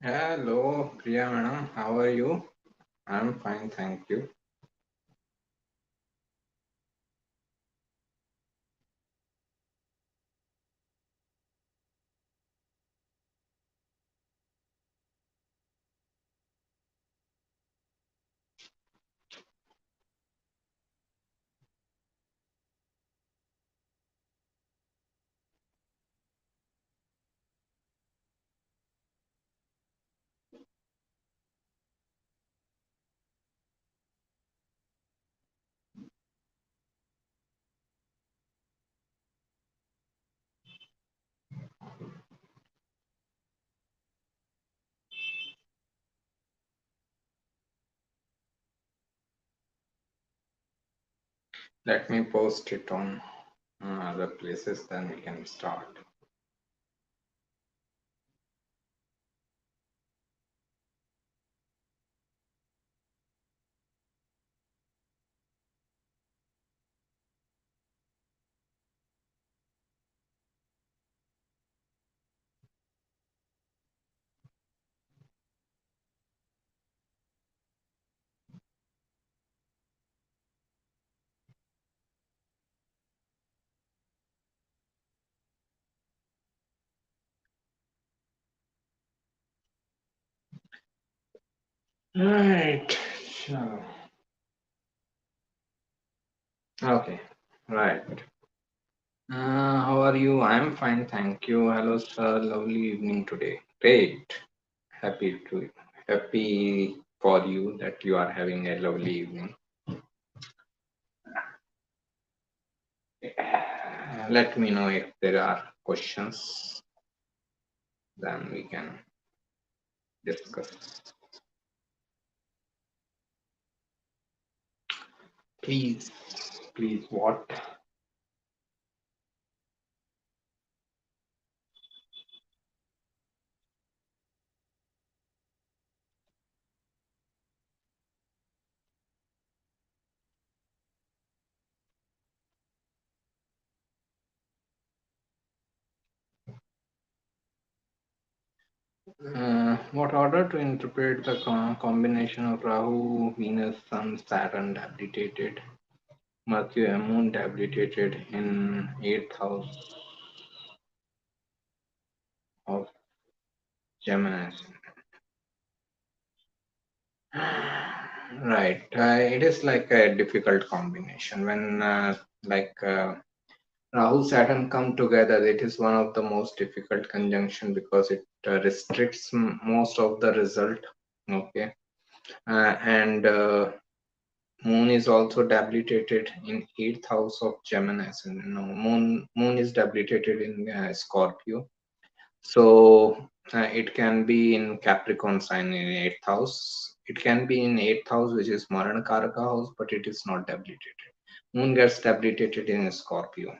Hello, Priya madam. How are you? I'm fine, thank you. Let me post it on other places, then we can start. Right. Sure. Okay. Right. How are you? I'm fine, thank you. Hello, sir. Lovely evening today. Great. Happy to happy for you that you are having a lovely evening. Let me know if there are questions, then we can discuss. Please, please, what? What order to interpret the combination of Rahu, Venus, Sun, Saturn debilitated, Mercury and Moon debilitated in 8th house of Gemini? Right. It is like a difficult combination when Rahu Saturn come together. It is one of the most difficult conjunction because it restricts most of the result. Okay, and Moon is also debilitated in 8th house of Gemini. So, Moon is debilitated in Scorpio. So it can be in Capricorn sign in 8th house. It can be in 8th house, which is Marana Karaka house, but it is not debilitated. Moon gets debilitated in Scorpio.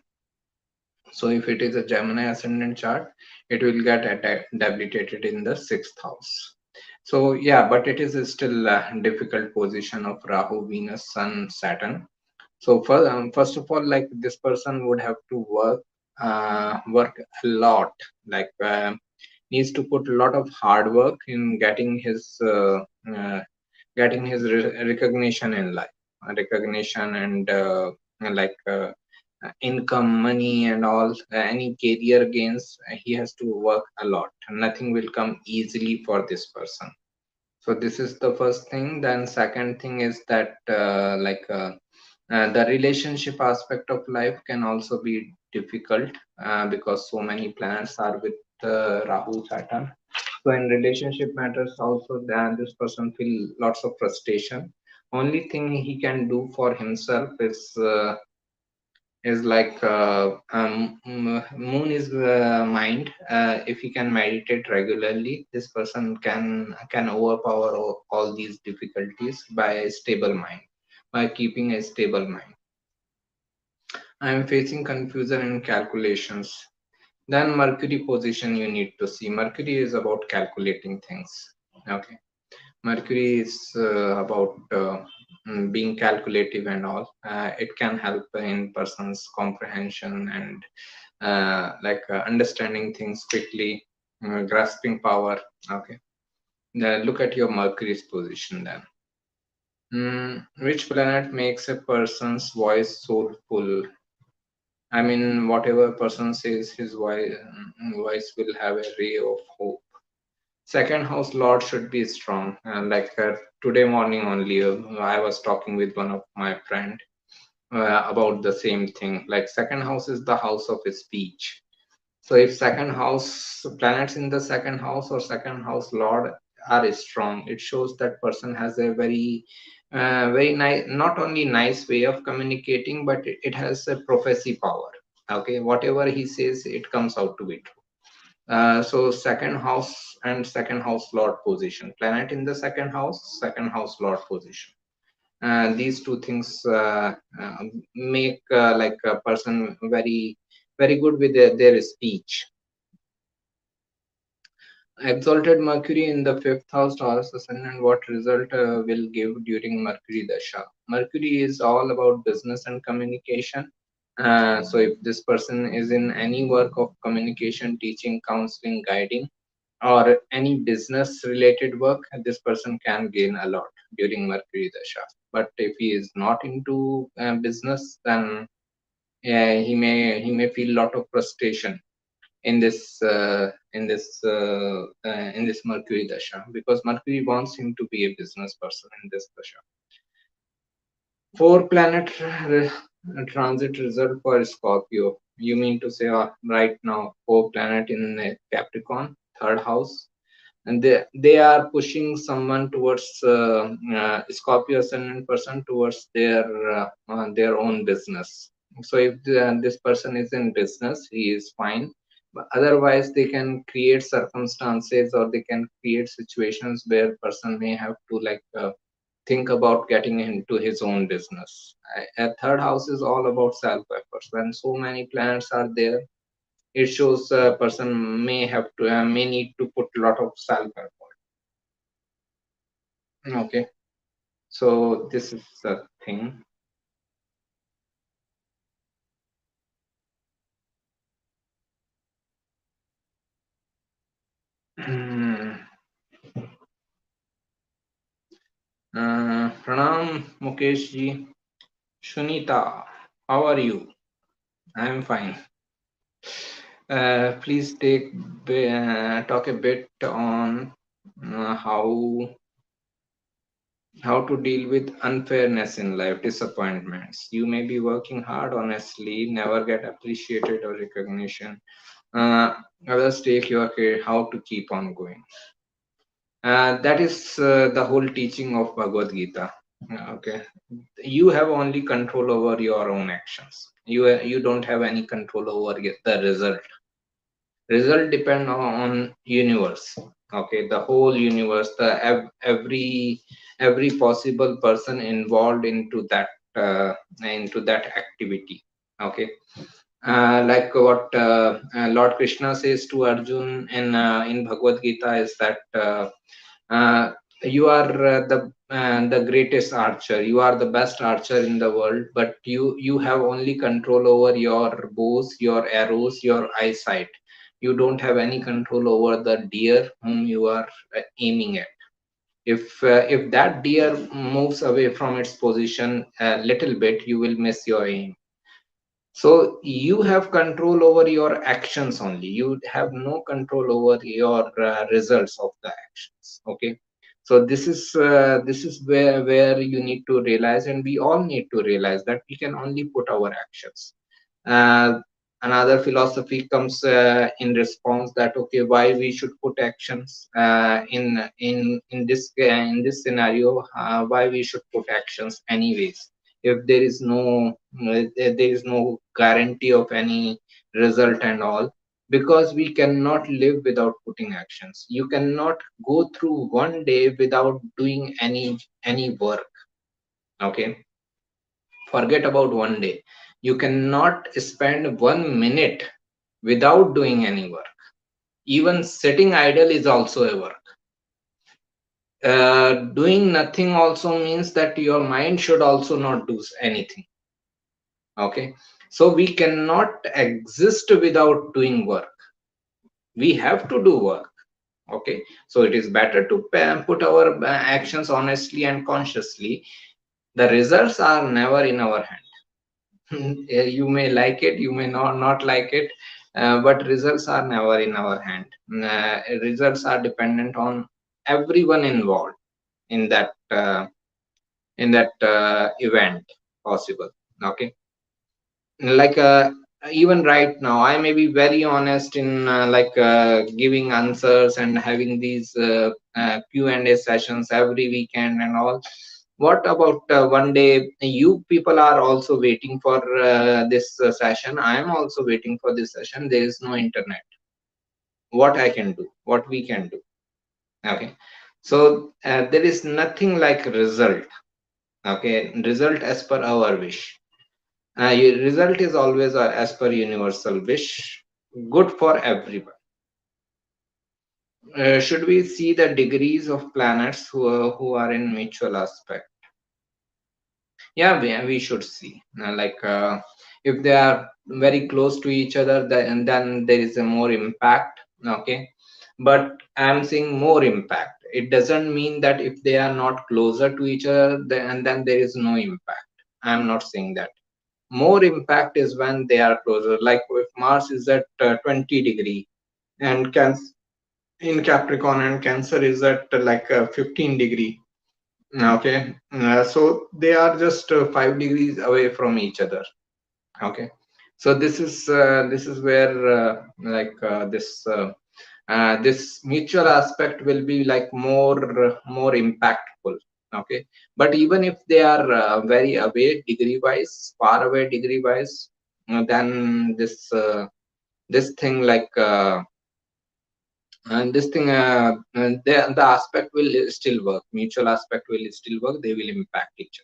So if it is a Gemini ascendant chart, it will get debilitated in the 6th house. So yeah, but it is still a difficult position of Rahu, Venus, Sun, Saturn. So first of all, like this person would have to work a lot, like needs to put a lot of hard work in uh, getting his recognition in life, recognition and like income, money, and all any career gains. He has to work a lot. Nothing will come easily for this person. So this is the first thing. Then second thing is that the relationship aspect of life can also be difficult because so many planets are with Rahu Saturn. So in relationship matters also, then this person feel lots of frustration. Only thing he can do for himself is like moon is mind. If he can meditate regularly, this person can overpower all these difficulties by a stable mind, by keeping a stable mind. I am facing confusion in calculations. Then Mercury position, you need to see. Mercury is about calculating things. Okay, Mercury is about being calculative and all. It can help in person's comprehension and understanding things quickly, grasping power. Okay, Look at your Mercury's position then. Which planet makes a person's voice soulful? I mean, whatever person says, his voice will have a ray of hope. Second house lord should be strong. Today morning only, I was talking with one of my friend about the same thing. Like second house is the house of speech. So if second house planets in the second house or second house lord are strong, it shows that person has a very nice, not only nice way of communicating, but it has a prophecy power. Okay, whatever he says, it comes out to be true. So second house and second house lord position, planet in the second house lord position. These two things make like a person very good with their speech. Exalted Mercury in the fifth house Taurus ascendant, what result will give during Mercury Dasha? Mercury is all about business and communication. So if this person is in any work of communication, teaching, counseling, guiding, or any business related work, this person can gain a lot during Mercury Dasha. But if he is not into business, then he may feel a lot of frustration in this Mercury Dasha, because Mercury wants him to be a business person in this Dasha. Four planet transit result for Scorpio. You mean to say right now four planet in Capricorn, third house, and they are pushing someone towards Scorpio ascendant person towards their own business. So if this person is in business, he is fine. But otherwise, they can create circumstances or they can create situations where person may have to think about getting into his own business. A third house is all about self efforts. When so many planets are there, it shows a person may need to put a lot of self effort. Okay, so this is the thing. Pranam Mukesh ji. Shunita, how are you? I am fine. Please talk a bit on how to deal with unfairness in life, disappointments. You may be working hard, honestly, never get appreciated or recognition. Uh, Others take your care, how to keep on going. That is the whole teaching of Bhagavad Gita. Okay, you have only control over your own actions. You don't have any control over the result depend on universe. Okay, the whole universe, every possible person involved into that activity. Okay, like what Lord Krishna says to Arjun in Bhagavad Gita is that uh, you are the greatest archer, you are the best archer in the world, but you have only control over your bows, your arrows, your eyesight. You don't have any control over the deer whom you are aiming at. If that deer moves away from its position a little bit, you will miss your aim. So you have control over your actions only. You have no control over your results of the actions. Okay. So this is where you need to realize, and we all need to realize that we can only put our actions. Uh, Another philosophy comes in response that, okay, why we should put actions in this scenario, why we should put actions anyways, if there is no guarantee of any result and all, because we cannot live without putting actions. You cannot go through one day without doing any work. Okay, forget about one day. You cannot spend 1 minute without doing any work. Even sitting idle is also a work. Doing nothing also means that your mind should also not do anything. Okay, so we cannot exist without doing work. We have to do work. Okay, so it is better to put our actions honestly and consciously. The results are never in our hand. You may like it, you may not like it, but results are never in our hand. Results are dependent on everyone involved in that event possible. Okay, like even right now I may be very honest in giving answers and having these Q&A sessions every weekend and all. What about one day you people are also waiting for this session? I am also waiting for this session. There is no internet. What I can do, what we can do? Okay, so there is nothing like result. Okay, result as per our wish. Your result is always as per universal wish, good for everyone. Should we see the degrees of planets who are in mutual aspect? Yeah, we should see. If they are very close to each other, then there is a more impact. Okay, but I'm seeing more impact. It doesn't mean that if they are not closer to each other, then there is no impact. I'm not saying that. More impact is when they are closer. Like if Mars is at 20 degree and in Capricorn, and Cancer is at 15 degree. Okay, so they are just 5 degrees away from each other. Okay, so this is where this mutual aspect will be like more impactful. Okay, but even if they are very away degree wise, far away degree wise, then this thing and this thing the aspect will still work. Mutual aspect will still work. They will impact each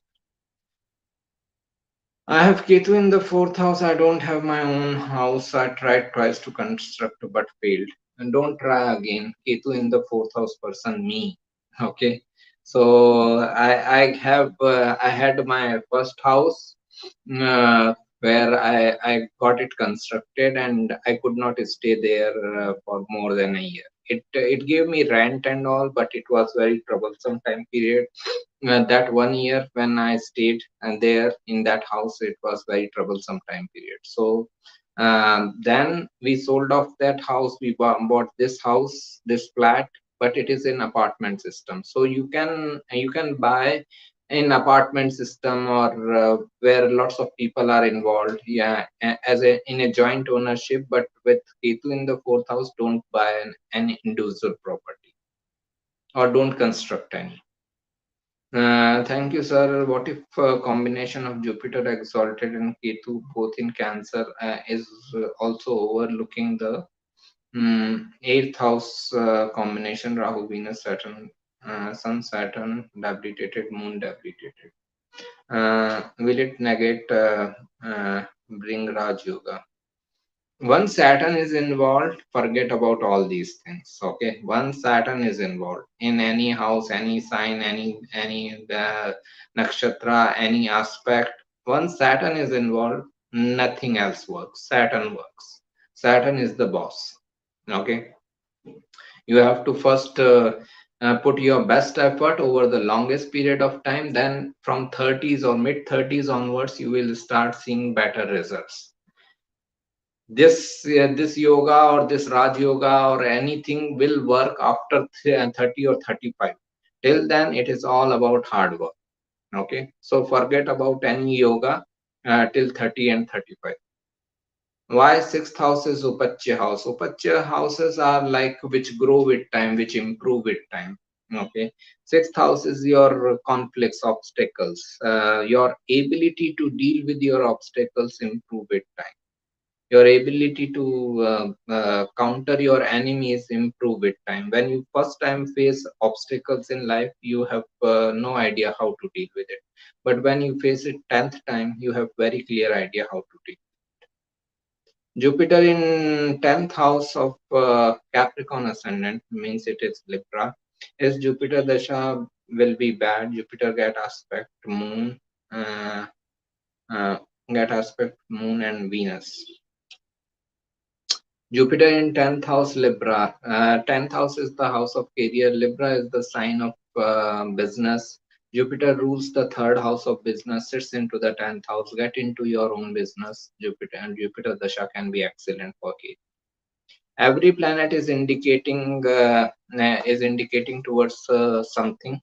other. I have Ketu in the fourth house. I don't have my own house. I tried twice to construct but failed. And don't try again. Ketu in the fourth house person, me. Okay, so I had my first house where I got it constructed, and I could not stay there for more than a year. It gave me rent and all, but it was very troublesome time period. That 1 year when I stayed and there in that house, it was very troublesome time period. So then we sold off that house. We bought this house, this flat, but it is in apartment system. So you can buy in apartment system, or where lots of people are involved. Yeah, as a in a joint ownership. But with Ketu in the fourth house, don't buy an individual property, or don't construct any. Thank you, sir. What if combination of Jupiter exalted and Ketu both in Cancer is also overlooking the eighth house combination, Rahu, Venus, Saturn, Sun, Saturn, debilitated, Moon debilitated? Will it negate, bring Raj Yoga? Once Saturn is involved, forget about all these things. Okay, once Saturn is involved in any house, any sign, any nakshatra, any aspect, once Saturn is involved, nothing else works. Saturn works. Saturn is the boss. Okay, you have to first put your best effort over the longest period of time. Then from 30s or mid 30s onwards, you will start seeing better results. This yoga or this Raj Yoga or anything will work after 30 or 35. Till then, it is all about hard work. Okay, so forget about any yoga till 30 and 35. Why sixth house is Upachya house? Upachya houses are like which grow with time, which improve with time. Okay, sixth house is your conflicts, obstacles. Your ability to deal with your obstacles improve with time. Your ability to counter your enemies improve with time. When you first time face obstacles in life, you have no idea how to deal with it. But when you face it 10th time, you have very clear idea how to deal. Jupiter in 10th house of Capricorn ascendant means it is Libra. Is Jupiter Dasha will be bad? Jupiter get aspect Moon, uh, uh, get aspect Moon and Venus. Jupiter in 10th house Libra. 10th house is the house of career. Libra is the sign of business. Jupiter rules the third house of business, sits into the 10th house. Get into your own business. Jupiter and Jupiter Dasha can be excellent for career. Every planet is indicating towards something,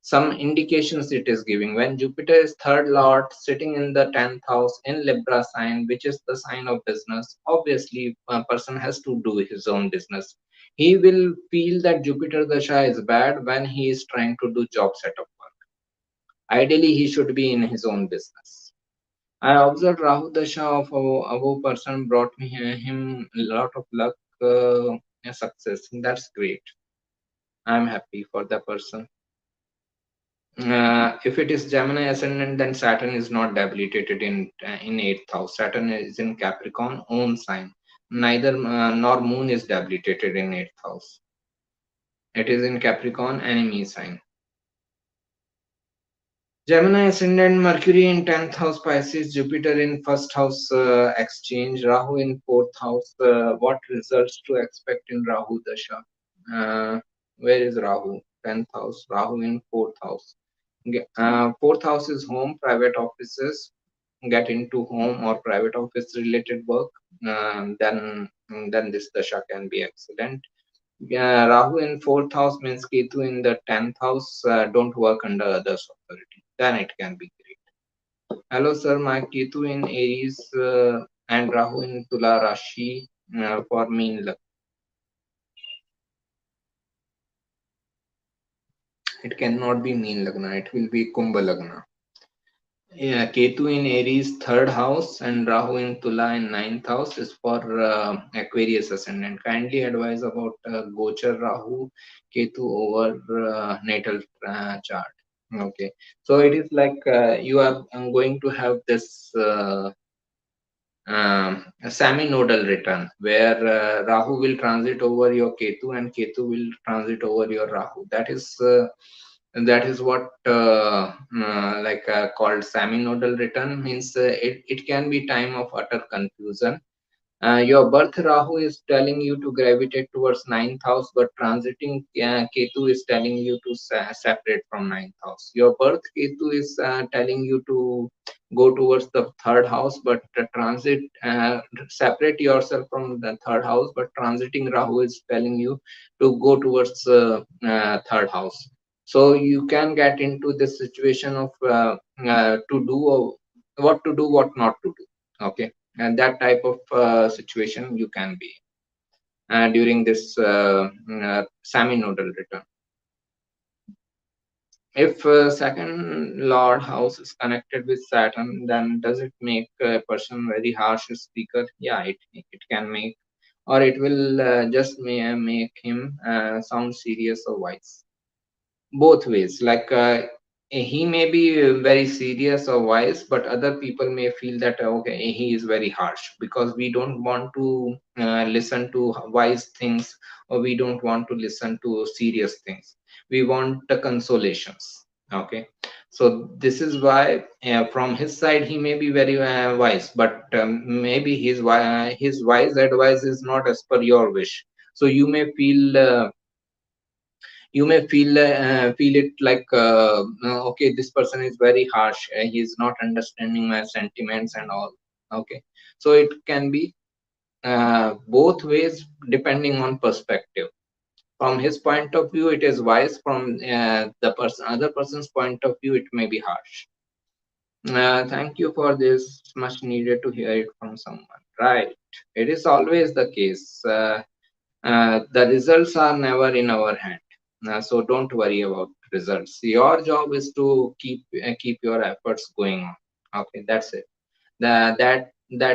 some indications it is giving. When Jupiter is third lord sitting in the 10th house in Libra sign, which is the sign of business, obviously a person has to do his own business. He will feel that Jupiter Dasha is bad when he is trying to do job setup work. Ideally, he should be in his own business. I observed Rahu Dasha of a person brought me him a lot of luck, success. That's great. I'm happy for the person. If it is Gemini ascendant, then Saturn is not debilitated in eighth house. Saturn is in Capricorn, own sign. Neither nor Moon is debilitated in eighth house. It is in Capricorn, enemy sign. Gemini ascendant, Mercury in 10th house Pisces, Jupiter in first house exchange, Rahu in fourth house. What results to expect in Rahu Dasha? Where is Rahu? 10th house, Rahu in fourth house. Fourth house is home, private offices. Get into home or private office related work. Then this Dasha can be excellent. Rahu in fourth house means Ketu in the 10th house. Don't work under others' authority. Then it can be great. Hello, sir. My Ketu in Aries and Rahu in Tula Rashi for mean luck. It cannot be mean Lagna. It will be Kumbha Lagna. Yeah, Ketu in Aries third house and Rahu in Tula in ninth house is for Aquarius ascendant. Kindly advise about Gochar Rahu Ketu over natal chart. Okay, so it is like you are going to have this a semi-nodal return where Rahu will transit over your Ketu and Ketu will transit over your Rahu. That is what called semi-nodal return means. It can be time of utter confusion. Your birth Rahu is telling you to gravitate towards ninth house, but transiting Ketu is telling you to separate from ninth house. Your birth Ketu is telling you to go towards the third house, but separate yourself from the third house, but transiting Rahu is telling you to go towards third house. So you can get into this situation of what to do, what not to do. Okay, and that type of situation you can be during this semi-nodal return. If second lord house is connected with Saturn, then does it make a person very harsh speaker? Yeah, it can make, or it will just make him sound serious or wise. Both ways, like he may be very serious or wise, but other people may feel that okay, he is very harsh, because we don't want to listen to wise things, or we don't want to listen to serious things. We want the consolations. Okay, so this is why from his side he may be very wise, but maybe his wise advice is not as per your wish. So you may feel it like okay, this person is very harsh, he is not understanding my sentiments and all. Okay, so it can be both ways depending on perspective. From his point of view it is wise, from the other person's point of view it may be harsh. Thank you for this, much needed to hear it from someone, right? It is always the case. The results are never in our hand. So don't worry about results. Your job is to keep your efforts going on. Okay, that's it. That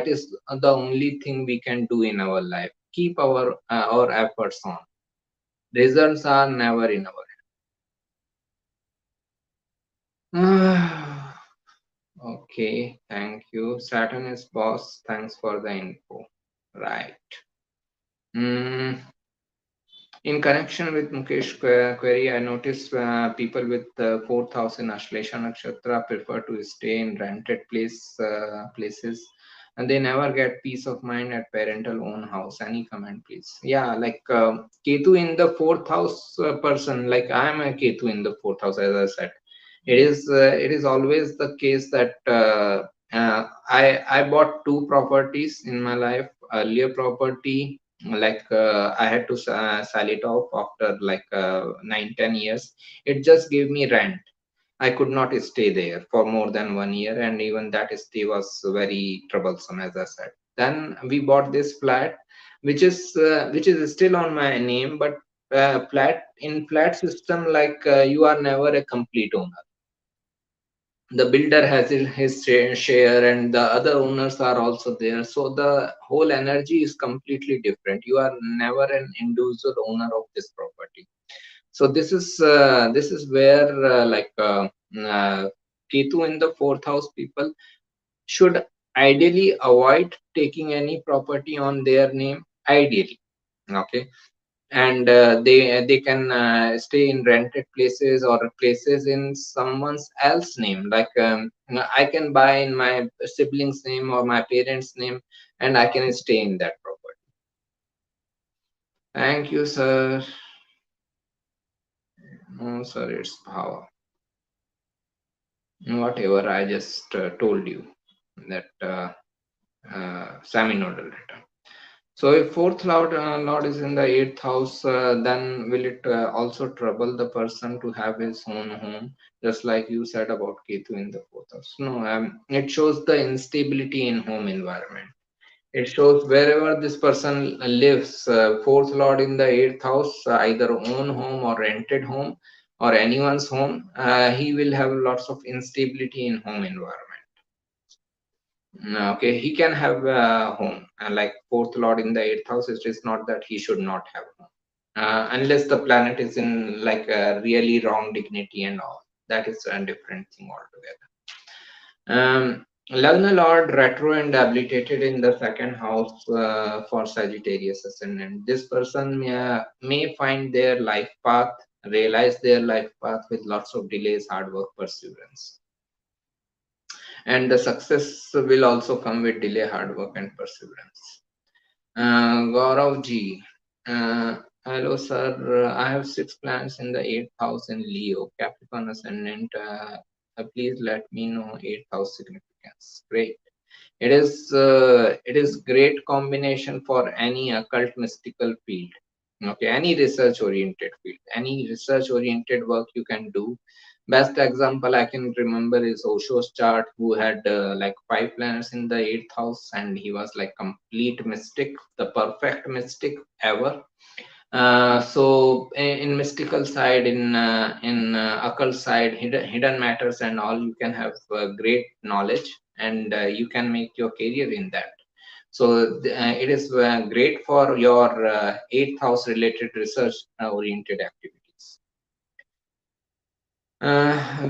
is the only thing we can do in our life. Keep our efforts on. Results are never in our hand. Okay, thank you. Saturn is boss. Thanks for the info. Right. Mm, In connection with Mukesh query, I noticed people with 4,000 Ashlesha Nakshatra prefer to stay in rented places. and they never get peace of mind at parental own house. Any comment, please? Yeah, like Ketu in the fourth house person, like I am a Ketu in the fourth house, as I said. It is always the case that I bought two properties in my life. Earlier property, like I had to sell it off after like 9-10 years. It just gave me rent. I could not stay there for more than 1 year, and even that stay was very troublesome, as I said. Then we bought this flat, which is still on my name, but flat system, like you are never a complete owner. The builder has his share, and the other owners are also there. So the whole energy is completely different. You are never an individual owner of this property. So this is where Ketu in the fourth house people should ideally avoid taking any property on their name. Ideally, okay, and they can stay in rented places or places in someone's else name. Like I can buy in my siblings' name or my parents' name, and I can stay in that property. Thank you, sir. No, sir, it's power. Whatever I just told you, that semi-nodal return. So if fourth lord is in the eighth house, then will it also trouble the person to have his own home, just like you said about Ketu in the fourth house? No, it shows the instability in home environment. It shows wherever this person lives, fourth lord in the eighth house, either own home or rented home or anyone's home, he will have lots of instability in home environment. Okay, he can have a home, like fourth lord in the eighth house. It is not that he should not have home, unless the planet is in like a really wrong dignity and all. That is a different thing altogether. Lagna Lord retro and debilitated in the second house for Sagittarius ascendant. This person may find their life path, realize their life path with lots of delays, hard work, perseverance. And the success will also come with delay, hard work, and perseverance. Gaurav ji, hello sir. I have 6 planets in the 8th house in Leo, Capricorn ascendant. Please let me know 8th house significance. Great. It is great combination for any occult mystical field. Okay, any research oriented field, any research oriented work you can do. Best example I can remember is Osho's chart, who had like 5 planets in the 8th house, and he was like complete mystic, the perfect mystic ever. So in mystical side, in occult side, hidden matters and all, you can have great knowledge, and you can make your career in that. So it is great for your 8th house related research oriented activities.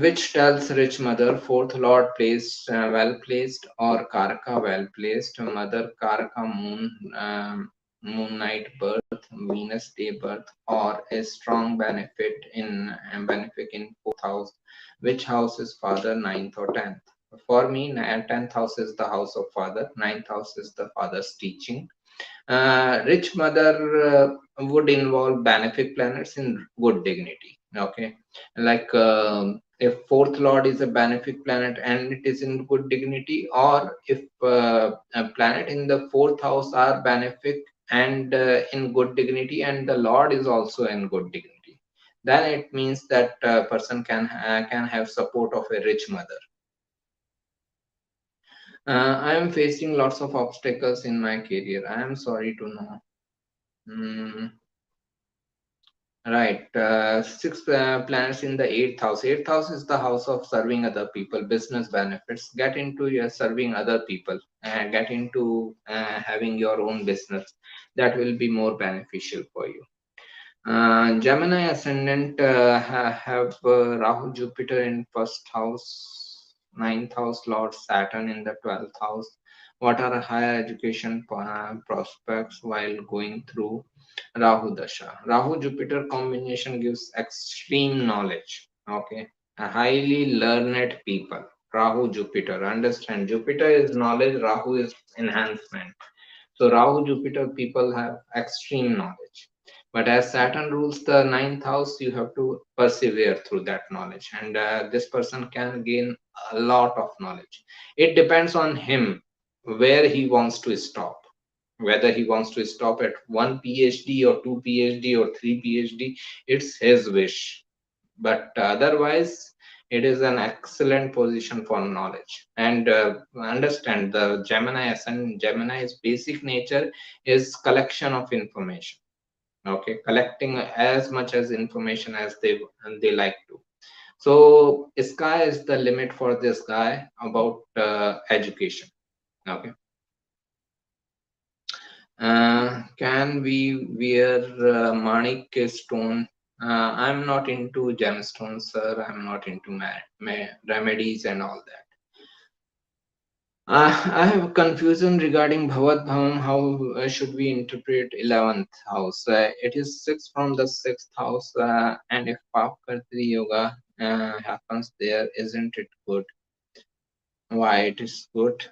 Which tells rich mother, fourth lord placed, well placed, or Karaka well placed, mother Karaka moon, moon night birth, Venus day birth, or a strong benefit in fourth house. Which house is father, ninth or 10th? For me, 10th house is the house of father, ninth house is the father's teaching. Rich mother would involve benefic planets in good dignity. Okay, like if fourth lord is a benefic planet and it is in good dignity, or if a planet in the fourth house are benefic and in good dignity, and the lord is also in good dignity, then it means that person can have support of a rich mother. I am facing lots of obstacles in my career. I am sorry to know. Mm, right. 6 planets in the 8th house. 8th house is the house of serving other people, business benefits. Get into your serving other people. Get into having your own business. That will be more beneficial for you. Gemini ascendant have Rahu Jupiter in first house, ninth house Lord Saturn in the 12th house. What are higher education prospects while going through Rahu Dasha? Rahu Jupiter combination gives extreme knowledge. Okay, a highly learned people. Rahu, Jupiter. Understand, Jupiter is knowledge, Rahu is enhancement. So Rahu, Jupiter, people have extreme knowledge. But as Saturn rules the ninth house, you have to persevere through that knowledge. And this person can gain a lot of knowledge. It depends on him where he wants to stop. Whether he wants to stop at one PhD or two PhD or three PhD, it's his wish. But otherwise, it is an excellent position for knowledge. And understand, the Gemini ascendant, Gemini's basic nature is collection of information. Okay, collecting as much as information as they like to. So sky is the limit for this guy about education. Okay. Can we wear manik stone? I'm not into gemstones, sir. I'm not into remedies and all that. I have confusion regarding Bhavat Bhavam. How should we interpret 11th house? It is 6 from the 6th house, and if Pap Kartri Yoga happens there, isn't it good? Why it is good?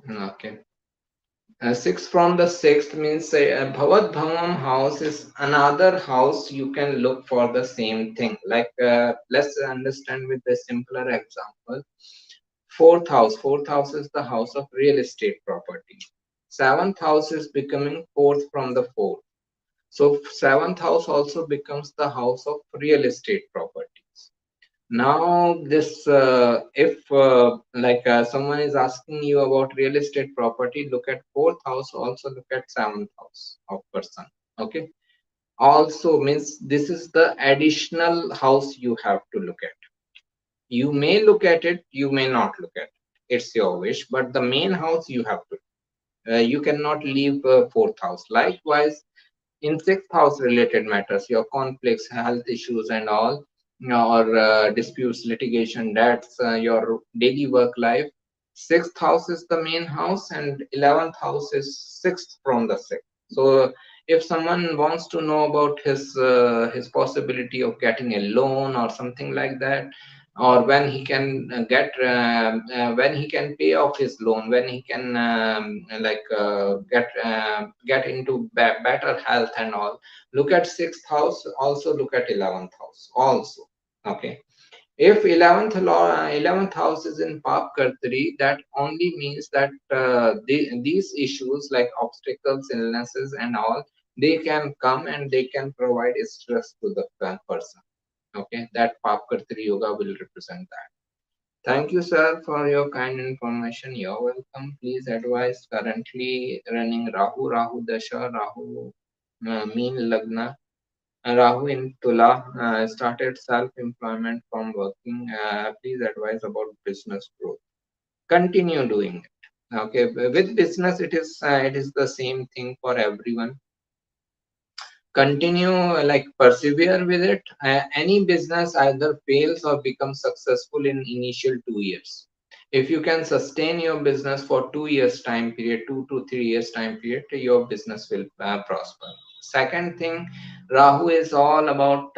Okay. 6 from the 6th means Bhavat Bhavam house is another house you can look for the same thing. Like, let's understand with a simpler example. Fourth house is the house of real estate property. Seventh house is becoming fourth from the fourth. So seventh house also becomes the house of real estate properties. Now, this if like someone is asking you about real estate property, look at fourth house. Also look at seventh house of person. Okay. Also means this is the additional house you have to look at. You may look at it, you may not look at it. It's your wish, but the main house you have to. You cannot leave fourth house. Likewise, in sixth house related matters, your conflicts, health issues, and all, or disputes, litigation, that's your daily work life. Sixth house is the main house, and 11th house is sixth from the sixth. So, if someone wants to know about his possibility of getting a loan or something like that, or when he can when he can pay off his loan, when he can get into better health and all, look at sixth house, also look at 11th house also. Okay. If 11th house is in Pap Kartri, that only means that these issues like obstacles, illnesses, and all, they can come and they can provide stress to the person. Okay, that Pap Kartri Yoga will represent that. Thank you, sir, for your kind information. You're welcome. Please advise currently running Rahu Dasha, Rahu Mean Lagna, Rahu in Tula, started self-employment from working. Please advise about business growth. Continue doing it. Okay, with business, it is the same thing for everyone. Continue, like, persevere with it. Any business either fails or becomes successful in initial 2 years. If you can sustain your business for 2 years time period, 2 to 3 years time period, your business will prosper. Second thing, Rahu is all about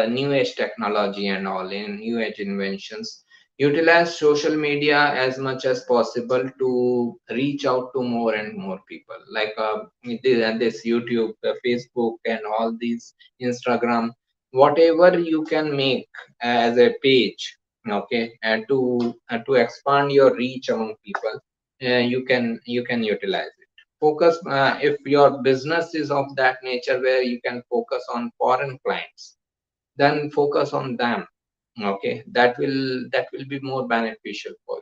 new age technology and all, in new age inventions. Utilize social media as much as possible to reach out to more and more people, like this YouTube, Facebook, and all these Instagram, whatever you can make as a page. Okay, and to expand your reach among people, you can utilize it. Focus, if your business is of that nature where you can focus on foreign clients, then focus on them. Okay, that will be more beneficial for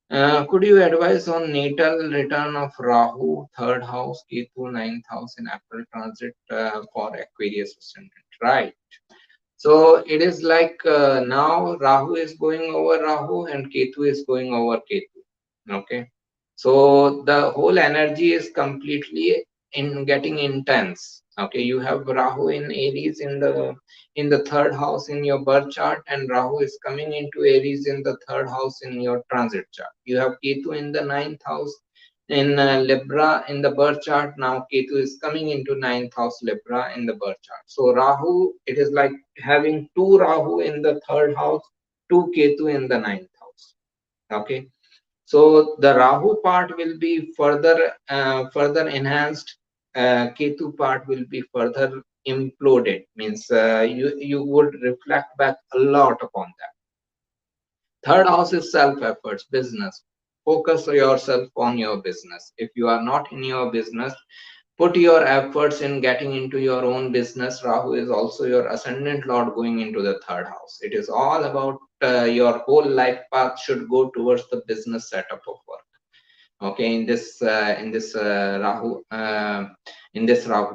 you. Could you advise on natal return of Rahu, third house, Ketu, ninth house in April transit for Aquarius ascendant? Right. So it is like now Rahu is going over Rahu and Ketu is going over Ketu. Okay. So the whole energy is completely in getting intense. Okay, you have Rahu in Aries in the third house in your birth chart, and Rahu is coming into Aries in the third house in your transit chart. You have Ketu in the ninth house in Libra in the birth chart. Now Ketu is coming into ninth house Libra in the birth chart. So Rahu, it is like having two Rahu in the third house, two Ketu in the ninth Okay, so the Rahu part will be further enhanced. Ketu part will be further imploded. Means you would reflect back a lot upon that. Third house is self efforts, business. Focus yourself on your business. If you are not in your business, put your efforts in getting into your own business. Rahu is also your ascendant lord going into the third house. It is all about your whole life path should go towards the business setup of work. Okay, in this Rahu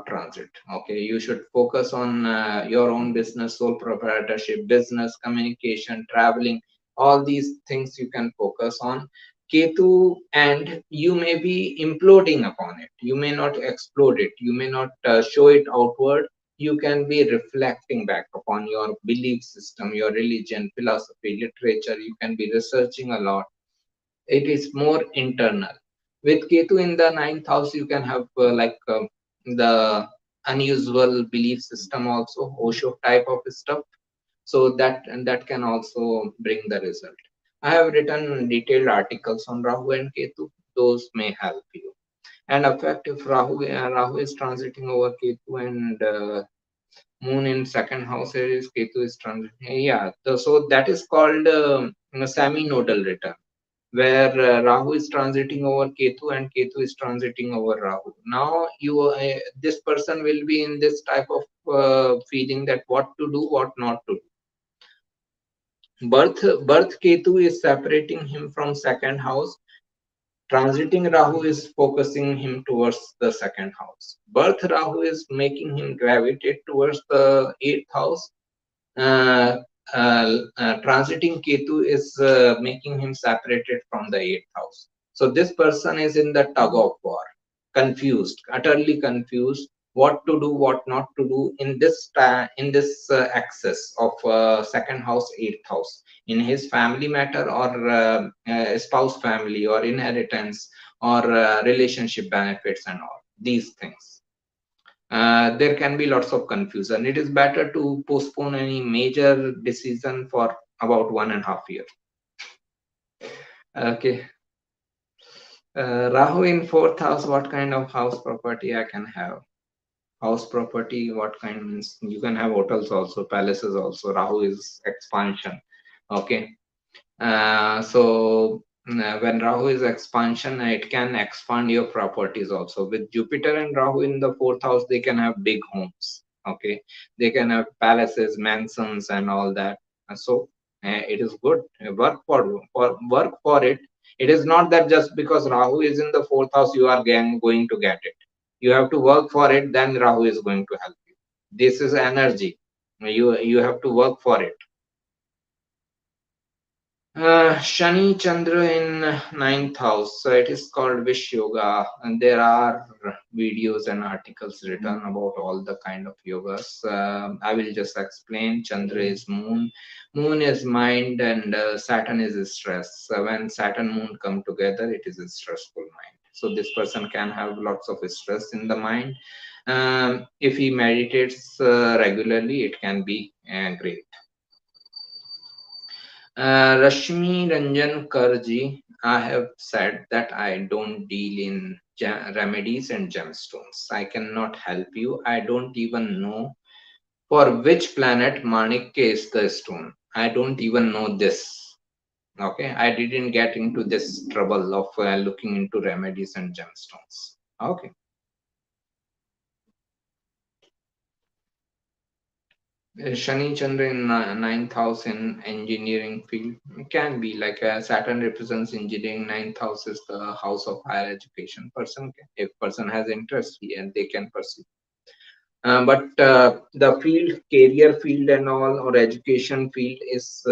transit. Okay, you should focus on your own business, sole proprietorship, business, communication, traveling. All these things you can focus on. Ketu, and you may be imploding upon it. You may not explode it. You may not show it outward. You can be reflecting back upon your belief system, your religion, philosophy, literature. You can be researching a lot. It is more internal. With Ketu in the ninth house, you can have the unusual belief system also, Osho type of stuff. So that can also bring the result. I have written detailed articles on Rahu and Ketu. Those may help you. And in fact, if Rahu is transiting over Ketu and Moon in second house, is Ketu is transiting. Yeah, so that is called a semi-nodal return, where Rahu is transiting over Ketu and Ketu is transiting over Rahu. Now this person will be in this type of feeling that what to do, what not to do. Birth Ketu is separating him from second house. Transiting Rahu is focusing him towards the second house. Birth Rahu is making him gravitate towards the eighth house. uh, Transiting Ketu is making him separated from the eighth house. So this person is in the tug of war, confused, utterly confused, what to do, what not to do in this axis of second house, eighth house, in his family matter or spouse family or inheritance or relationship benefits and all these things. There can be lots of confusion. It is better to postpone any major decision for about 1.5 years. Okay. Rahu in fourth house, what kind of house property I can have? House property, what kind means? You can have hotels also, palaces also. Rahu is expansion. Okay. When Rahu is expansion, it can expand your properties also. With Jupiter and Rahu in the fourth house, they can have big homes. Okay, they can have palaces, mansions, and all that. It is good. Work for it. It is not that just because Rahu is in the fourth house, you are going to get it. You have to work for it. Then Rahu is going to help you. This is energy. You have to work for it. Shani Chandra in ninth house. So it is called Vish Yoga, and there are videos and articles written about all the kind of yogas. I will just explain. Chandra is moon, moon is mind, and Saturn is stress. So when Saturn moon come together, it is a stressful mind. So this person can have lots of stress in the mind. If he meditates regularly, it can be great. Rashmi Ranjan Karji, I have said that I don't deal in remedies and gemstones. I cannot help you. I don't even know for which planet Manikya is the stone. I don't even know this. Okay, I didn't get into this trouble of looking into remedies and gemstones. Okay. Shani Chandra in ninth house in engineering field can be like Saturn represents engineering. Ninth house is the house of higher education. If person has interest, and they can pursue. But the field, career field, and all or education field is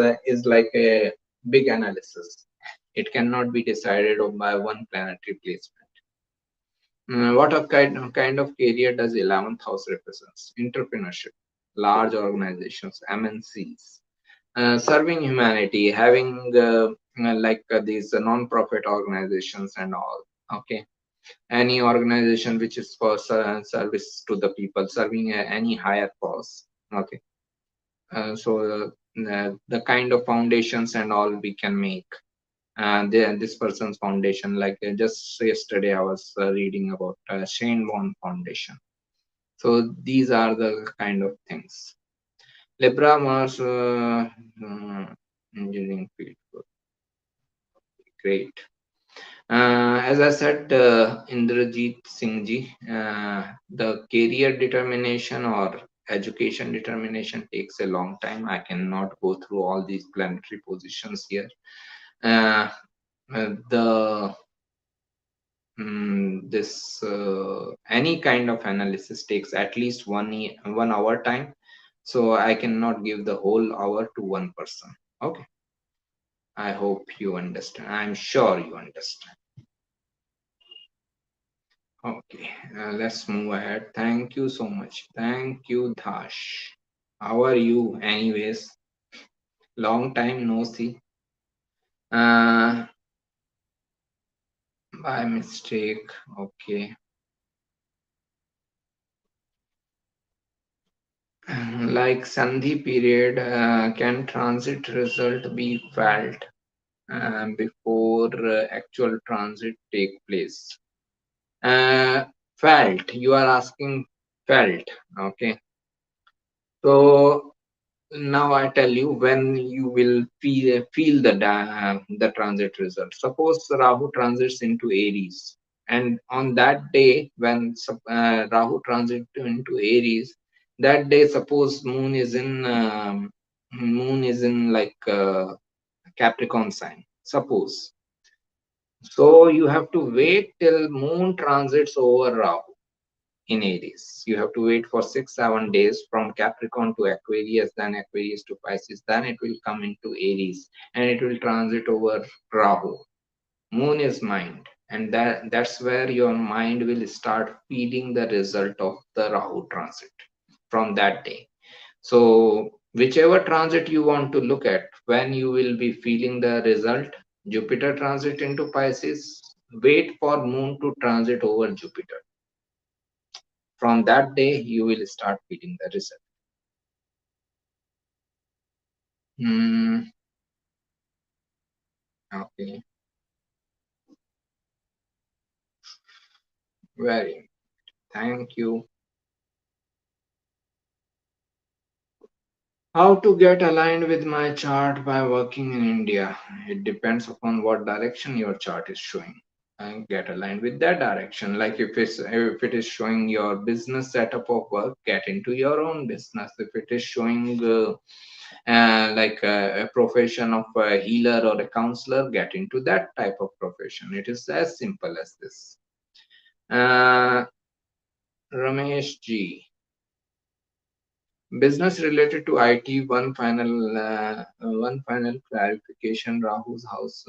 like a big analysis. It cannot be decided on by one planetary placement. What kind of career does 11th house represents? Entrepreneurship, large organizations, MNCs, serving humanity, having these non-profit organizations and all. Okay, any organization which is for service to the people, serving any higher cause. Okay, the kind of foundations and all we can make. this person's foundation. Like just yesterday, I was reading about Shane Bond Foundation. So these are the kind of things. Libra Mars engineering field. Great. As I said, Indrajit Singh ji, the career determination or education determination takes a long time. I cannot go through all these planetary positions here. Uh, the this any kind of analysis takes at least 1 hour time, so I cannot give the whole hour to one person. Okay, I hope you understand. I'm sure you understand. Okay, let's move ahead. Thank you so much. Thank you, Dash. How are you, anyways? Long time no see. Uh, by mistake. Okay. Like Sandhi period, can transit result be felt before actual transit take place? Uh, Felt. You are asking felt. Okay. So now I tell you when you will feel the transit result. Suppose Rahu transits into Aries, and on that day when Rahu transits into Aries, that day suppose moon is in like Capricorn sign. Suppose, so you have to wait till moon transits over Rahu in Aries. You have to wait for 6 7 days from Capricorn to Aquarius, then Aquarius to Pisces, then it will come into Aries and it will transit over Rahu. Moon is mind, and that's where your mind will start feeling the result of the Rahu transit from that day. So whichever transit you want to look at, when you will be feeling the result, Jupiter transit into Pisces, wait for moon to transit over Jupiter. From that day, you will start feeling the result. Hmm. Okay. Very. Thank you. How to get aligned with my chart by working in India? It depends upon what direction your chart is showing. And get aligned with that direction. Like if it is showing your business setup of work, get into your own business. If it is showing like a profession of a healer or a counselor, get into that type of profession. It is as simple as this. Uh, Ramesh G. Business related to IT. One final clarification. Rahu's house.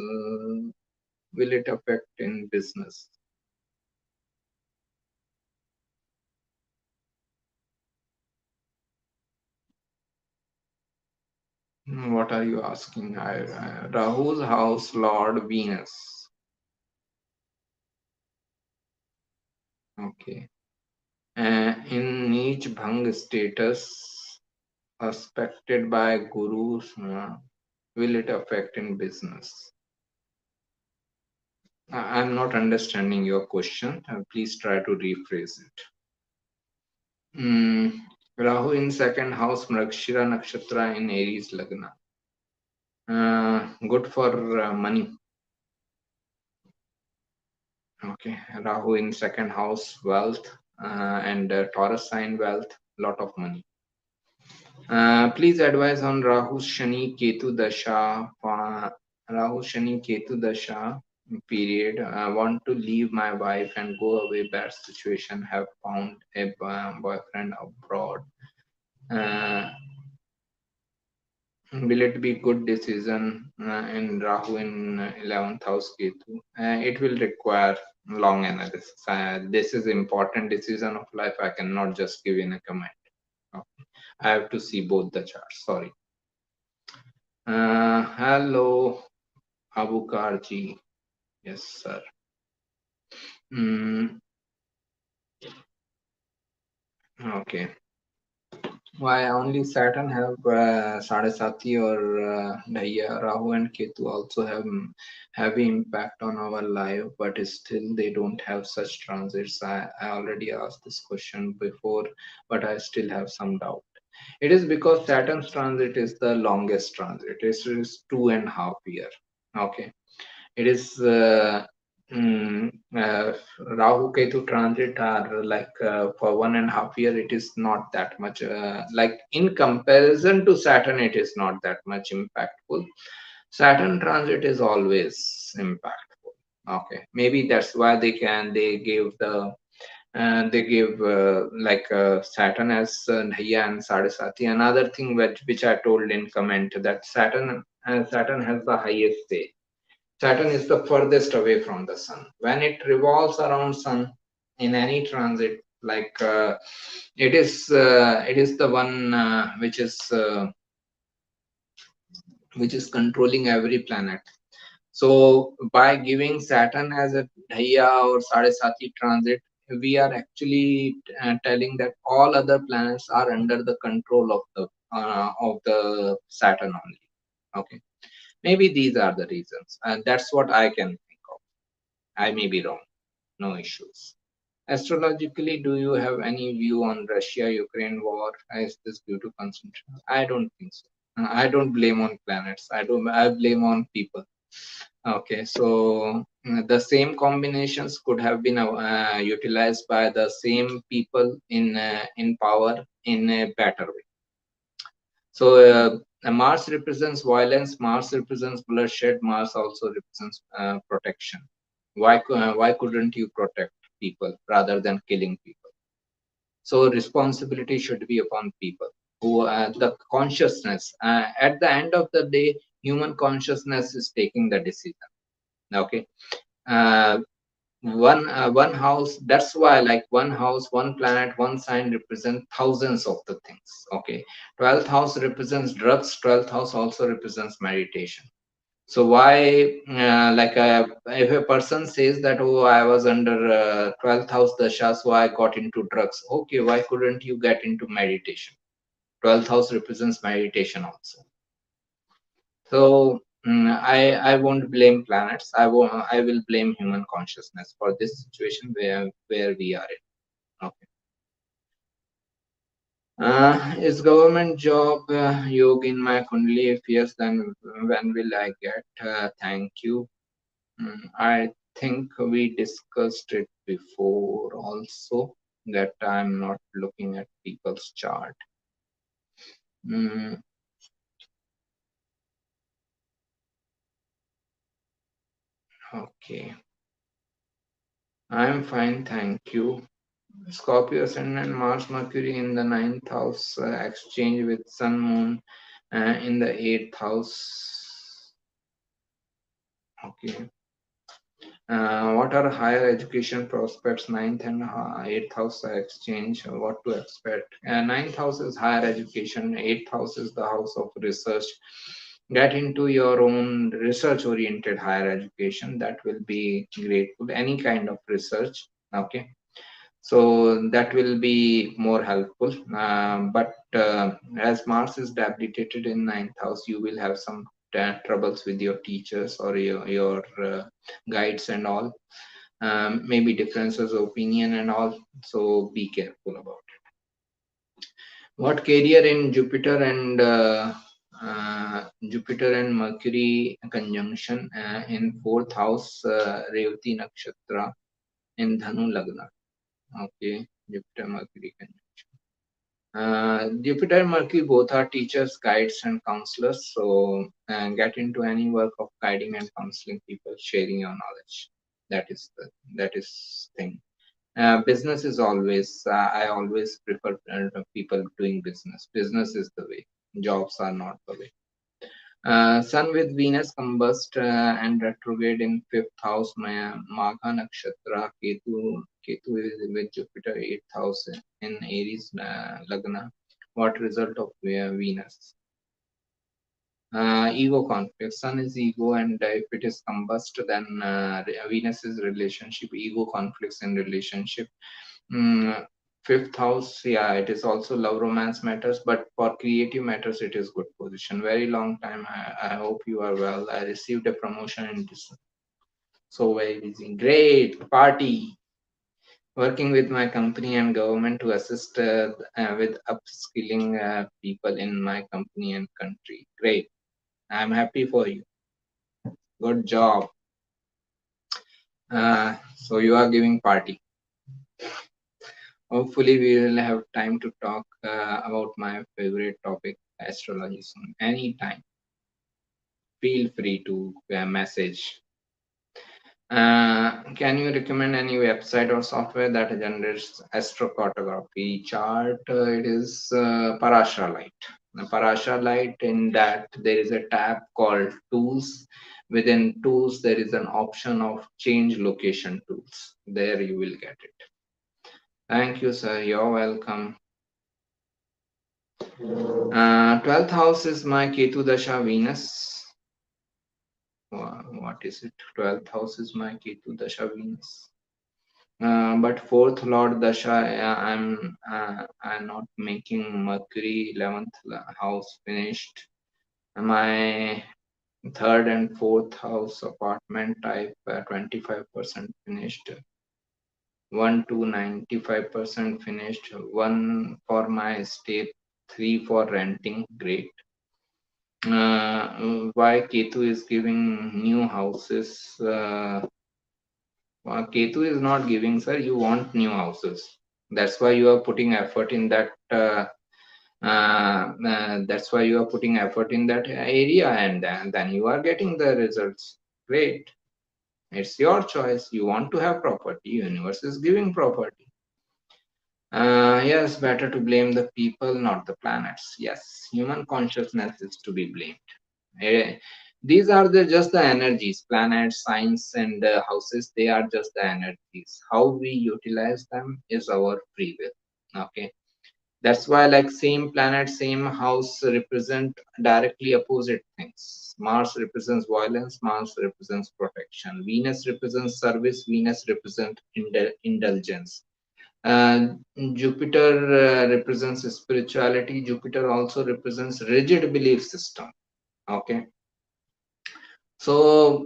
Will it affect in business? What are you asking? Rahu's house, Lord Venus. Okay. In each Bhang status, aspected by gurus, will it affect in business? I'm not understanding your question. Please try to rephrase it. Mm, Rahu in second house, Mrigashira Nakshatra in Aries Lagna. Good for money. Okay, Rahu in second house, wealth, and Taurus sign wealth, lot of money. Please advise on Rahu Shani Ketu Dasha. Rahu Shani Ketu Dasha period. I want to leave my wife and go away. Bad situation. Have found a boyfriend abroad. Uh, will it be good decision in Rahu in 11th house Ketu? It will require long analysis. This is important decision of life. I cannot just give in a comment. Okay. I have to see both the charts. Sorry. Hello, Abukarji. Yes, sir. Mm, okay. Why only Saturn have Sadasati or Dhaya, Rahu and Ketu also have heavy impact on our life, but still they don't have such transits. I already asked this question before, but I still have some doubt. It is because Saturn's transit is the longest transit. It is 2.5 years. Okay, it is Rahu Ketu transit are like for 1.5 year. It is not that much. Like in comparison to Saturn, it is not that much impactful. Saturn transit is always impactful. Okay, maybe that's why they give like Saturn as Dhaya and Sadasati. Another thing which I told in comment that Saturn has the highest day. Saturn is the furthest away from the sun. When it revolves around sun in any transit, like it is the one which is controlling every planet. So by giving Saturn as a Dhaya or Sadesati transit, we are actually telling that all other planets are under the control of the Saturn only. Okay, maybe these are the reasons, and that's what I can think of. I may be wrong. No issues. Astrologically, do you have any view on Russia-Ukraine war? Is this due to concentration? I don't think so. I don't blame on planets. I blame on people. Okay, so the same combinations could have been utilized by the same people in power in a better way. So Mars represents violence. Mars represents bloodshed. Mars also represents protection. Why couldn't you protect people rather than killing people? So responsibility should be upon people who the consciousness. At the end of the day, human consciousness is taking the decision. Okay, uh, one house. That's why, like one house, one planet, one sign represent thousands of the things. Okay, 12th house represents drugs. 12th house also represents meditation. So why, if a person says that, oh, I was under 12th house dasha, so I got into drugs. Okay, why couldn't you get into meditation? 12th house represents meditation also. So I won't blame planets. I will blame human consciousness for this situation where we are in. Okay. Is government job yoga in my kundali? If yes, then when will I get? Thank you. I think we discussed it before also that I'm not looking at people's chart. Mm, okay. I'm fine, thank you. Scorpio Ascendant Mars Mercury in the ninth house, exchange with Sun Moon in the eighth house. Okay. What are higher education prospects? Ninth and eighth house exchange. What to expect? Ninth house is higher education. Eighth house is the house of research. Get into your own research-oriented higher education. That will be grateful. Any kind of research. Okay, so that will be more helpful. But as Mars is debilitated in ninth house, you will have some troubles with your teachers or your guides and all. Maybe differences of opinion and all. So be careful about it. What career in Jupiter and Mercury conjunction in fourth house, Revati Nakshatra in Dhanu Lagna. Okay, Jupiter Mercury conjunction. Jupiter and Mercury both are teachers, guides, and counselors. So get into any work of guiding and counseling people, sharing your knowledge. That is thing. Business is always. I always prefer people doing business. Business is the way. Jobs are not the way. Sun with Venus combust and retrograde in fifth house, Magha Nakshatra, Ketu is with Jupiter eighth house in Aries Lagna. What result of Venus? Ego conflict. Sun is ego, and if it is combust, then Venus is relationship. Ego conflicts in relationship. Mm, Fifth house, yeah, it is also love romance matters, but for creative matters, it is good position. Very long time. I hope you are well. I received a promotion in this. So very busy. Great party. Working with my company and government to assist with upskilling people in my company and country. Great. I'm happy for you. Good job. So you are giving party. Hopefully, we will have time to talk about my favorite topic, astrology, soon. Anytime. Feel free to message. Can you recommend any website or software that generates astrocartography chart? It is Parashar Light. Parashar Light, in that there is a tab called Tools. Within Tools, there is an option of Change Location Tools. There you will get it. Thank you, sir. You're welcome. 12th house is my Ketu Dasha Venus. What is it? 12th house is my Ketu Dasha Venus. But fourth Lord Dasha, I'm not making Mercury 11th house finished. My third and fourth house apartment type 25% finished. 1 to 95% finished. 1 for my estate, 3 for renting. Great. Why Ketu is giving new houses? Ketu is not giving, sir. You want new houses. That's why you are putting effort in that. That's why you are putting effort in that area, and then you are getting the results. Great. It's your choice. You want to have property. Universe is giving property. Yes, better to blame the people, not the planets. Yes, human consciousness is to be blamed. Eh, these are just the energies, planets, signs, and houses. They are just the energies. How we utilize them is our free will. Okay, that's why, like, same planet, same house represent directly opposite things. Mars represents violence. Mars represents protection. Venus represents service. Venus represents indulgence. uh, Jupiter represents spirituality. Jupiter also represents rigid belief system. Okay, so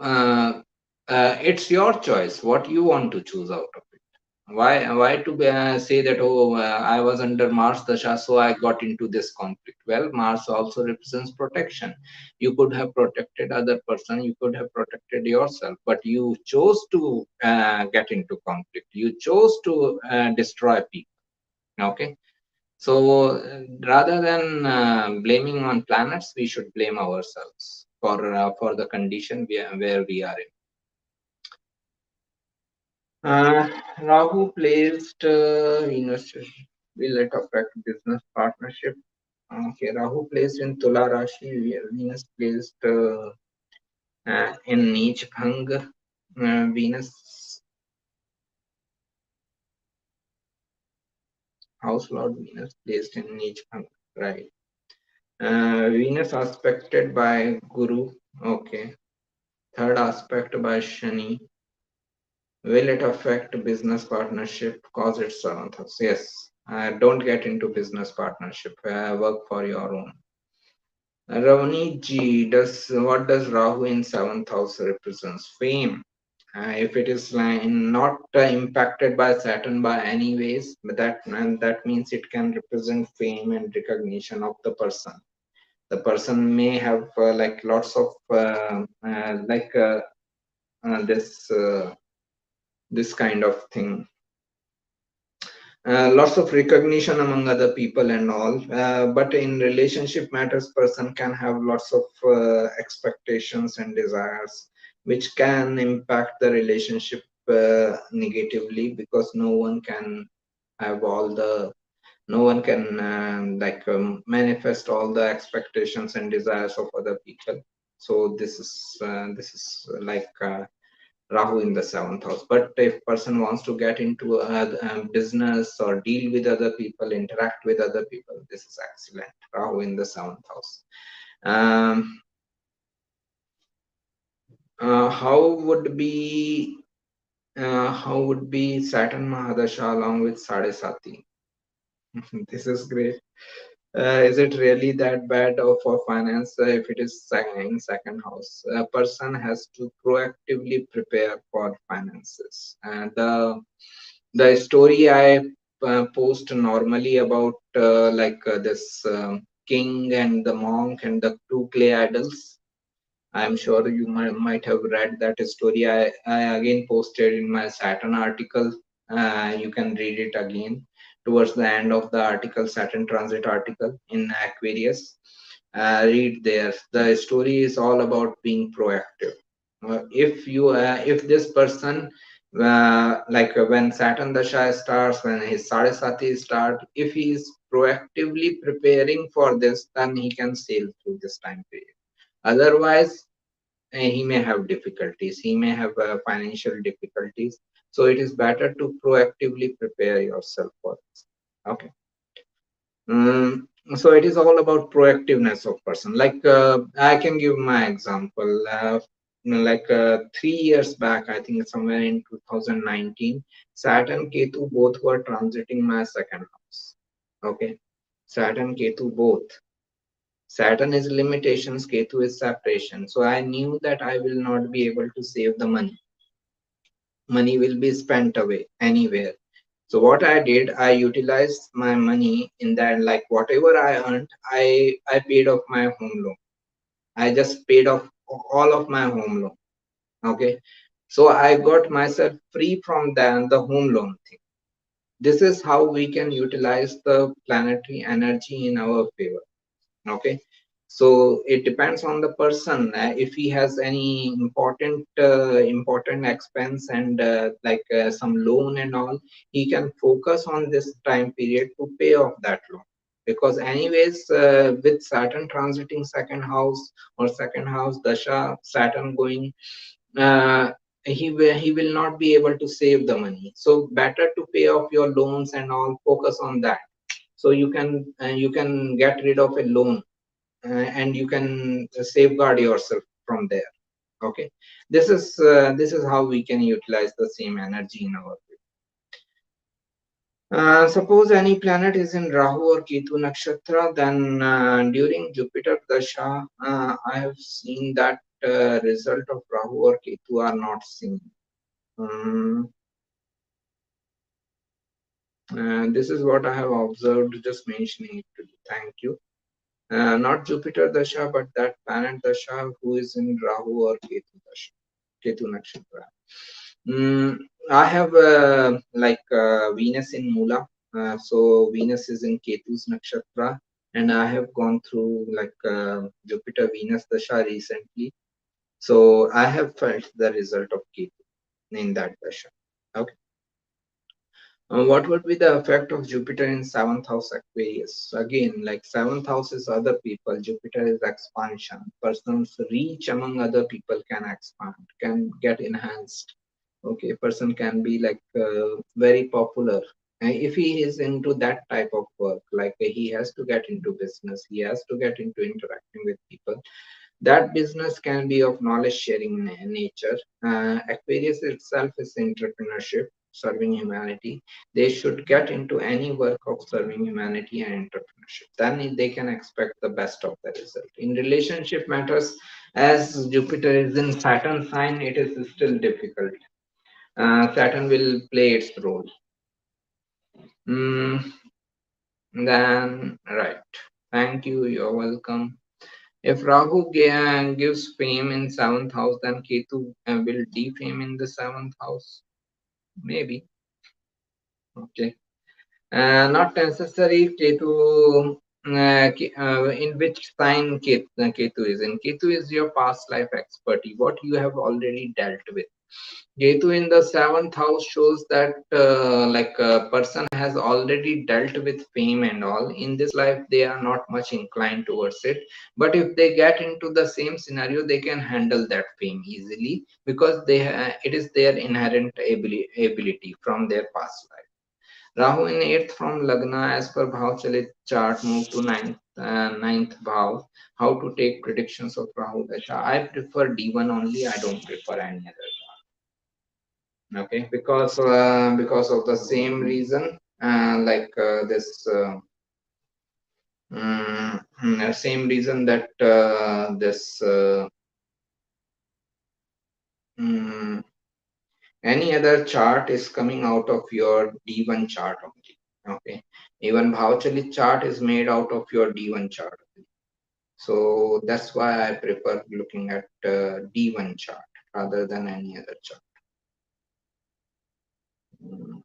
it's your choice what you want to choose out of it. Why to say that, oh, I was under Mars Dasha, so I got into this conflict? Well, Mars also represents protection. You could have protected other person, you could have protected yourself, but you chose to get into conflict. You chose to destroy people. Okay, so rather than blaming on planets, we should blame ourselves for the condition where we are in. Rahu placed Venus will it affect business partnership? Okay, Rahu placed in Tula Rashi, Venus placed in Neech Bhang. Venus, House Lord Venus placed in Neech Bhang, right? Venus aspected by Guru. Okay. Third aspect by Shani. Will it affect business partnership? Cause it's seventh house. Yes. Don't get into business partnership. Work for your own. Ravani ji, what does Rahu in seventh house represents? Fame. If it is not impacted by Saturn by any ways, but that means it can represent fame and recognition of the person. The person may have like lots of this this kind of thing, lots of recognition among other people and all, but in relationship matters, person can have lots of expectations and desires which can impact the relationship negatively, because no one can have all the no one can manifest all the expectations and desires of other people. So this is like Rahu in the seventh house. But if person wants to get into a business or deal with other people, interact with other people, this is excellent. Rahu in the seventh house. Um, how would be Saturn Mahadasha along with Sadesati? This is great. Is it really that bad for finance if it is in second house? A person has to proactively prepare for finances. And the story I post normally about this king and the monk and the two clay idols. I'm sure you might have read that story. I again posted in my Saturn article. You can read it again towards the end of the article, Saturn transit article in Aquarius. Read there. The story is all about being proactive. If this person, when Saturn Dasha starts, when his Sarasati start, if he is proactively preparing for this, then he can sail through this time period. Otherwise, he may have difficulties, he may have financial difficulties. So it is better to proactively prepare yourself for this. Okay. So it is all about proactiveness of person. I can give my example. 3 years back, I think somewhere in 2019, Saturn Ketu both were transiting my second house. Okay. Saturn Ketu both. Saturn is limitations, Ketu is separation. So I knew that I will not be able to save the money. Money will be spent away anywhere. So what I did, I utilized my money in that, like whatever I earned, I paid off my home loan. I just paid off all of my home loan. Okay. So I got myself free from the home loan thing. This is how we can utilize the planetary energy in our favor. Okay. So it depends on the person. If he has any important expense and some loan and all, he can focus on this time period to pay off that loan. Because anyways, with Saturn transiting second house or second house Dasha, Saturn going, uh, he will not be able to save the money. So better to pay off your loans and all, focus on that. So you can get rid of a loan, and you can safeguard yourself from there. Okay. This is how we can utilize the same energy in our field. Suppose any planet is in Rahu or Ketu nakshatra, then during Jupiter dasha, I have seen that result of Rahu or Ketu are not seen. um, this is what I have observed, just mentioning it to you. Thank you. Not Jupiter Dasha, but that planet Dasha who is in Rahu or Ketu Dasha, Ketu Nakshatra. I have Venus in Mula. So Venus is in Ketu's Nakshatra, and I have gone through Jupiter Venus Dasha recently. So I have felt the result of Ketu in that Dasha. Okay. What would be the effect of Jupiter in seventh house Aquarius? Again, like seventh house is other people, Jupiter is expansion. Person's reach among other people can expand, can get enhanced. Okay, person can be very popular. If he is into that type of work, he has to get into business, he has to get into interacting with people. That business can be of knowledge sharing nature. Aquarius itself is entrepreneurship, serving humanity. They should get into any work of serving humanity and entrepreneurship. Then they can expect the best of the result. In relationship matters, as Jupiter is in Saturn sign, it is still difficult. Saturn will play its role. Then, right. Thank you. You're welcome. If Rahu gives fame in seventh house, then Ketu will defame in the seventh house. Maybe. Okay. Not necessary. Ketu. In which sign Ketu is in? Ketu is your past life expertise, what you have already dealt with. Ketu in the seventh house shows that a person has already dealt with fame and all. In this life, they are not much inclined towards it. But if they get into the same scenario, they can handle that fame easily because it is their inherent ability from their past life. Rahu in 8th from Lagna, as per Bhav Chalit chart, move to 9th Bhav. How to take predictions of Rahu Dasha? I prefer D1 only. I don't prefer any other. Okay, because of the same reason. like this same reason that this mm, any other chart is coming out of your D1 chart only. Okay, even Bhavachali chart is made out of your D1 chart. So that's why I prefer looking at D1 chart rather than any other chart. Mm.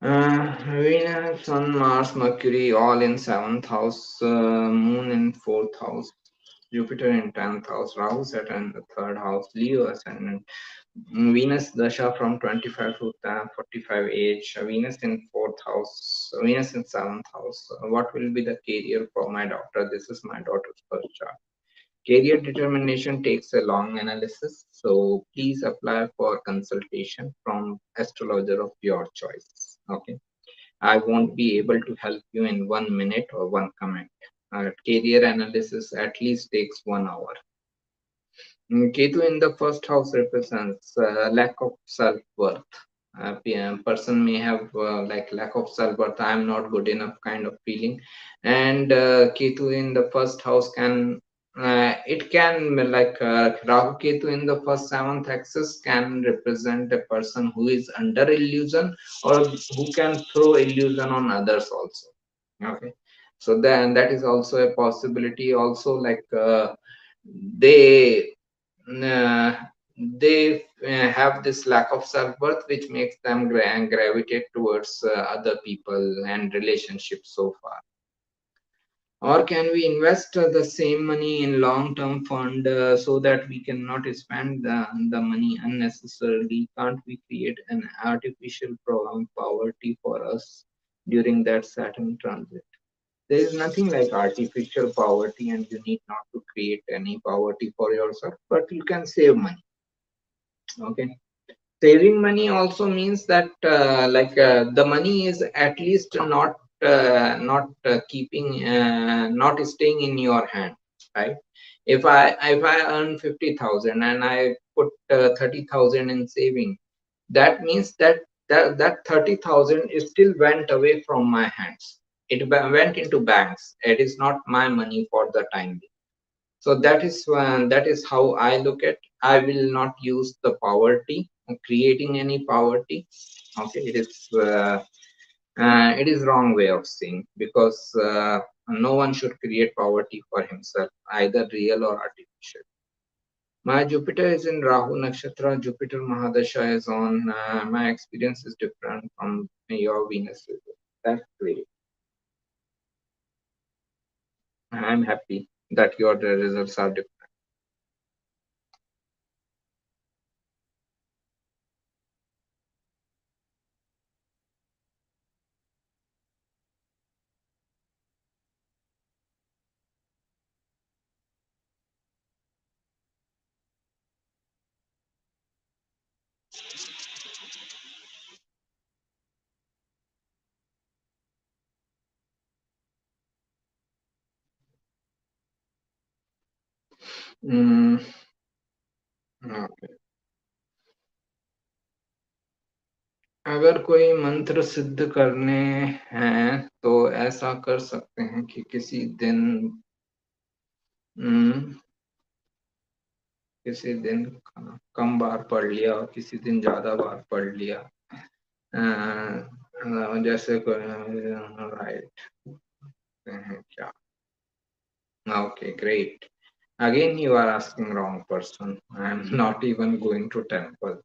Venus, Sun, Mars, Mercury, all in seventh house, Moon in fourth house, Jupiter in 10th house, Rahu, Saturn in the third house, Leo ascendant, Venus Dasha from 25 to 45 age, Venus in fourth house, Venus in seventh house. What will be the career for my daughter? This is my daughter's first chart. Career determination takes a long analysis, so please apply for consultation from astrologer of your choice. Okay, I won't be able to help you in 1 minute or one comment. Career analysis at least takes 1 hour. Ketu in the first house represents lack of self-worth. Person may have like lack of self-worth. I am not good enough kind of feeling, and Ketu in the first house can it can like Rahu Ketu in the first seventh axis can represent a person who is under illusion or who can throw illusion on others also. Okay, so then that is also a possibility. Also, like they uh, they have this lack of self-worth which makes them gravitate towards other people and relationships so far. Or can we invest the same money in long-term fund so that we cannot spend the money unnecessarily? Can't we create an artificial poverty for us during that Saturn transit? There is nothing like artificial poverty, and you need not to create any poverty for yourself, but you can save money. Okay, saving money also means that the money is at least not staying in your hand, right? If I earn 50,000 and I put 30,000 in saving, that means that 30,000 is still went away from my hands. It went into banks. It is not my money for the time being. So that is how I look at. I will not use the poverty creating any poverty. Okay, it is wrong way of saying, because no one should create poverty for himself, either real or artificial. My Jupiter is in Rahu Nakshatra. Jupiter Mahadasha is on. My experience is different from your Venus. That's great. I'm happy that your results are different. Mm, okay. अगर कोई मंत्र सिद्ध करने हैं तो ऐसा कर सकते हैं कि हम्म, किसी दिन कम बार पढ़ लिया और किसी दिन ज्यादा बार पढ़ लिया। जैसे राइट क्या? Okay, great. Again, you are asking wrong person. I'm not even going to temple.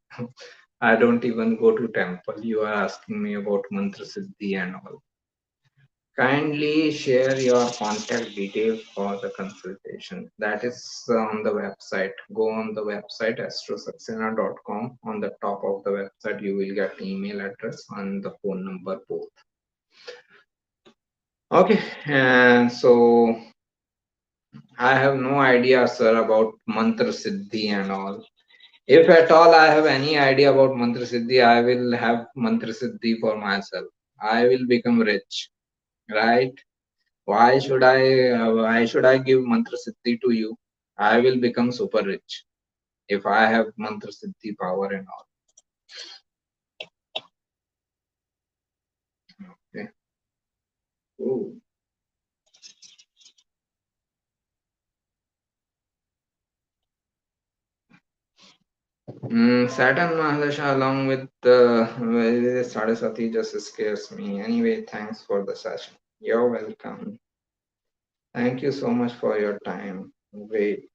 I don't even go to temple. You are asking me about mantra siddhi and all. Kindly share your contact details for the consultation. That is on the website. Go on the website astrosaxena.com. On the top of the website, you will get email address and the phone number both. Okay, and so I have no idea, sir, about mantra siddhi and all. If at all I have any idea about mantra siddhi, I will have mantra siddhi for myself. I will become rich, right? Why should I give mantra siddhi to you? I will become super rich. if I have mantra siddhi power and all. Okay. Ooh. Saturn Mahadasha along with Saraswati just scares me. Anyway, thanks for the session. You're welcome. Thank you so much for your time. Wait.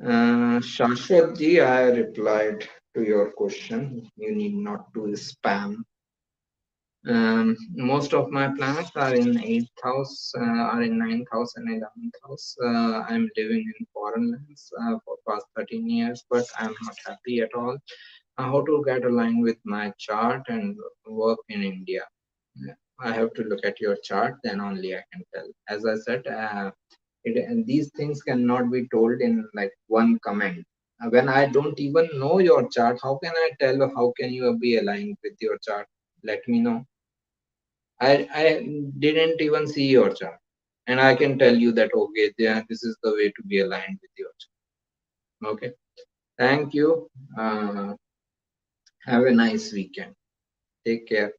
Shashwat ji, I replied to your question. You need not to spam. Most of my planets are in 8th house, are in 9th house and 11th house. I'm living in foreign lands for past 13 years, but I'm not happy at all. How to get aligned with my chart and work in India? I have to look at your chart, then only I can tell. As I said, and these things cannot be told in like one comment. When I don't even know your chart, how can I tell how can you be aligned with your chart? Let me know. I didn't even see your chart, and I can tell you that okay, yeah, this is the way to be aligned with your chart. Okay, thank you. Have a nice weekend. Take care.